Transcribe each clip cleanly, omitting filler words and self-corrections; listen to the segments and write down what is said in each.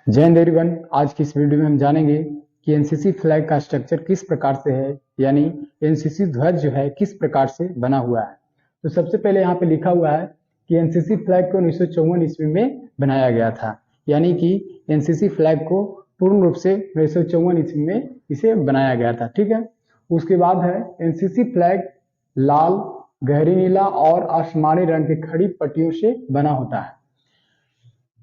जय हिंद एवरीवन। आज की इस वीडियो में हम जानेंगे कि एनसीसी फ्लैग का स्ट्रक्चर किस प्रकार से है, यानी एनसीसी ध्वज जो है किस प्रकार से बना हुआ है। तो सबसे पहले यहाँ पे लिखा हुआ है कि एनसीसी फ्लैग को 1954 ईस्वी में बनाया गया था, यानी कि एनसीसी फ्लैग को पूर्ण रूप से 1954 ईस्वी में इसे बनाया गया था। ठीक है, उसके बाद है एनसीसी फ्लैग लाल, गहरी नीला और आसमानी रंग की खड़ी पट्टियों से बना होता है।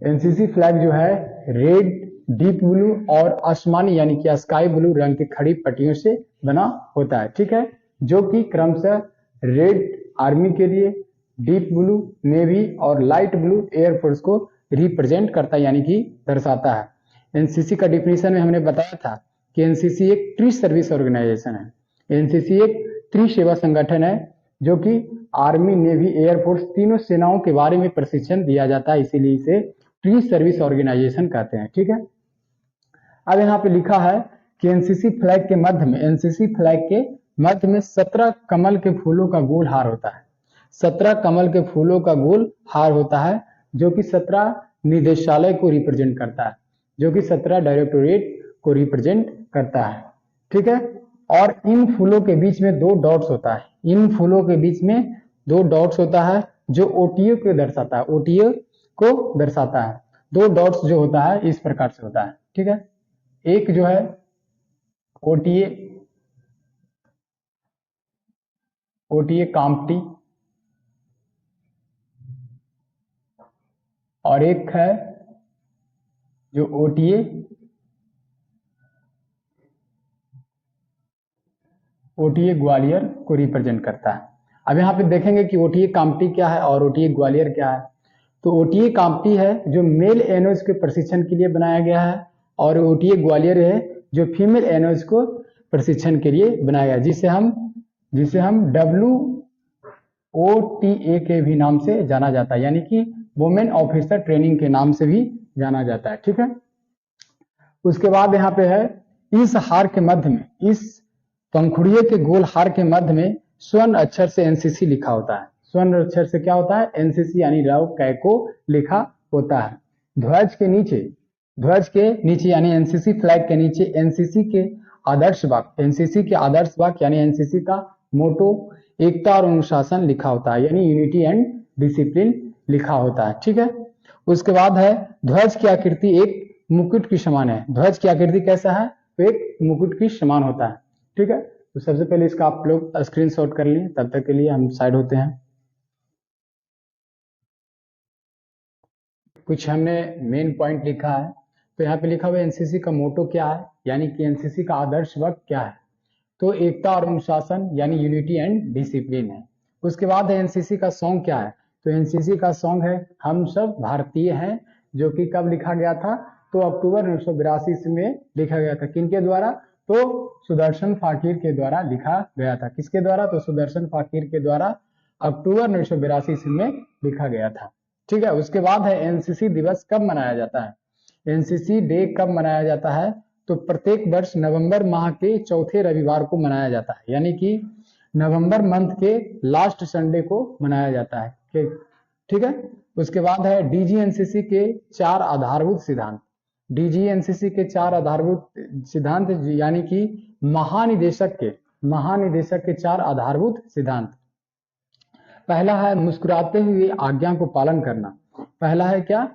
एनसीसी फ्लैग जो है रेड, डीप ब्लू और आसमानी यानी कि स्काई ब्लू रंग की खड़ी पट्टियों से बना होता है। ठीक है, जो कि क्रमशः रेड आर्मी के लिए, डीप ब्लू नेवी और लाइट ब्लू एयरफोर्स को रिप्रेजेंट करता है, यानी कि दर्शाता है। एनसीसी का डिफिनेशन में हमने बताया था कि एनसीसी एक ट्री सर्विस ऑर्गेनाइजेशन है। एनसीसी एक त्रि सेवा संगठन है जो कि आर्मी, नेवी, एयरफोर्स तीनों सेनाओं के बारे में प्रशिक्षण दिया जाता है, इसीलिए इसे ट्री सर्विस ऑर्गेनाइजेशन कहते हैं। ठीक है, अब यहाँ पे लिखा है कि एनसीसी फ्लैग के मध्य में 17 कमल के फूलों का गोल हार होता है। 17 कमल के फूलों का गोल हार होता है, जो कि 17 निदेशालय को रिप्रेजेंट करता है, जो कि 17 डायरेक्टोरेट को रिप्रेजेंट करता है। ठीक है, और इन फूलों के बीच में 2 डॉट्स होता है। इन फूलों के बीच में 2 डॉट्स होता है जो ओटीए को दर्शाता है, ओटीए को दर्शाता है। 2 डॉट्स जो होता है इस प्रकार से होता है। ठीक है, एक जो है ओटीए, ओटीए काम्प्टी, और एक है जो ओटीए ग्वालियर को रिप्रेजेंट करता है। अब यहाँ पे देखेंगे कि ओटीए काम्प्टी क्या है और ओटीए ग्वालियर क्या है। तो ओटीए काम्प्टी है जो मेल एनोज के प्रशिक्षण के लिए बनाया गया है, और ओटीए ग्वालियर है जो फीमेल एनोज को प्रशिक्षण के लिए बनाया गया है, जिसे हम WOTA के भी नाम से जाना जाता है, यानी कि वुमेन ऑफिसर ट्रेनिंग के नाम से भी जाना जाता है। ठीक है, उसके बाद यहाँ पे है इस हार के मध्य में, इस पंखुड़िए के गोल हार के मध्य में स्वर्ण अक्षर से एनसीसी लिखा होता है। स्वर्ण अक्षर से क्या होता है? एनसीसी यानी लव कैको लिखा होता है। ध्वज के नीचे यानी एनसीसी फ्लैग के नीचे एनसीसी के आदर्श वाक्य यानी एनसीसी का मोटो एकता और अनुशासन लिखा होता है, यानी यूनिटी एंड डिसिप्लिन लिखा होता है। ठीक है, उसके बाद है ध्वज की आकृति एक मुकुट की समान है। ध्वज की आकृति कैसा है? तो एक मुकुट की समान होता है। ठीक है, तो सबसे पहले इसका आप लोग स्क्रीनशॉट कर लिए, तब तक के लिए हम साइड होते हैं। कुछ हमने मेन पॉइंट लिखा है, तो यहाँ पे लिखा हुआ है एनसीसी का मोटो क्या है, यानी कि एनसीसी का आदर्श वाक्य क्या है। तो एकता और अनुशासन यानी यूनिटी एंड डिसिप्लिन है। उसके बाद है एनसीसी का सॉन्ग क्या है। तो एनसीसी का सॉन्ग है हम सब भारतीय हैं, जो कि कब लिखा गया था? तो अक्टूबर 1982 में लिखा गया था। किनके द्वारा? तो सुदर्शन फाकिर के द्वारा लिखा गया था। किसके द्वारा? तो सुदर्शन फाकिर के द्वारा अक्टूबर 1982 में लिखा गया था। ठीक है, उसके बाद है एनसीसी दिवस कब मनाया जाता है। एनसीसी डे कब मनाया जाता है? तो प्रत्येक वर्ष नवंबर माह के चौथे रविवार को मनाया जाता है, यानी कि नवंबर मंथ के लास्ट संडे को मनाया जाता है। ठीक है, उसके बाद है डीजीएनसीसी के 4 आधारभूत सिद्धांत। डीजीएनसीसी के 4 आधारभूत सिद्धांत यानी कि महानिदेशक के 4 आधारभूत सिद्धांत। पहला है मुस्कुराते हुए आज्ञा को पालन करना। पहला है क्या?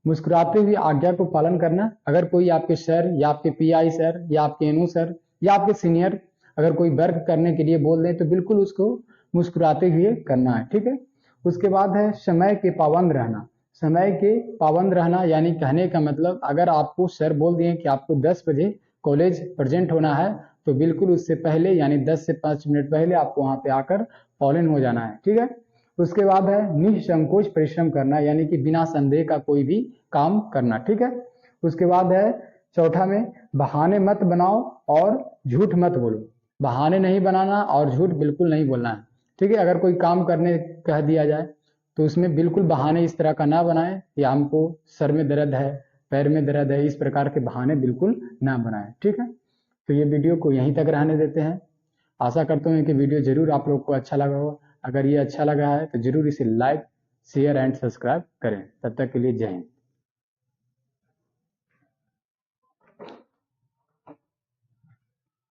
मुस्कुराते हुए आज्ञा को पालन करना। अगर कोई आपके सर या आपके पीआई सर या आपके एनओ सर या आपके सीनियर अगर कोई वर्क करने के लिए बोल दें तो बिल्कुल उसको मुस्कुराते हुए करना है। ठीक है, उसके बाद है समय के पाबंद रहना। समय के पाबंद रहना यानी कहने का मतलब अगर आपको सर बोल दिए कि आपको 10 बजे कॉलेज प्रेजेंट होना है, तो बिल्कुल उससे पहले यानी 10 से 5 मिनट पहले आपको वहां पे आकर फॉलो इन हो जाना है। ठीक है, उसके बाद है निसंकोच परिश्रम करना, यानी कि बिना संदेह का कोई भी काम करना। ठीक है, उसके बाद है चौथा में बहाने मत बनाओ और झूठ मत बोलो। बहाने नहीं बनाना और झूठ बिल्कुल नहीं बोलना है। ठीक है, अगर कोई काम करने कह दिया जाए तो उसमें बिल्कुल बहाने इस तरह का ना बनाए कि हमको सर में दर्द है, पैर में दर्द है, इस प्रकार के बहाने बिल्कुल ना बनाए। ठीक है, तो ये वीडियो को यहीं तक रहने देते हैं। आशा करता हूँ कि वीडियो जरूर आप लोग को अच्छा लगा हो। अगर ये अच्छा लगा है तो जरूर इसे लाइक, शेयर एंड सब्सक्राइब करें। तब तक के लिए जय हिंद।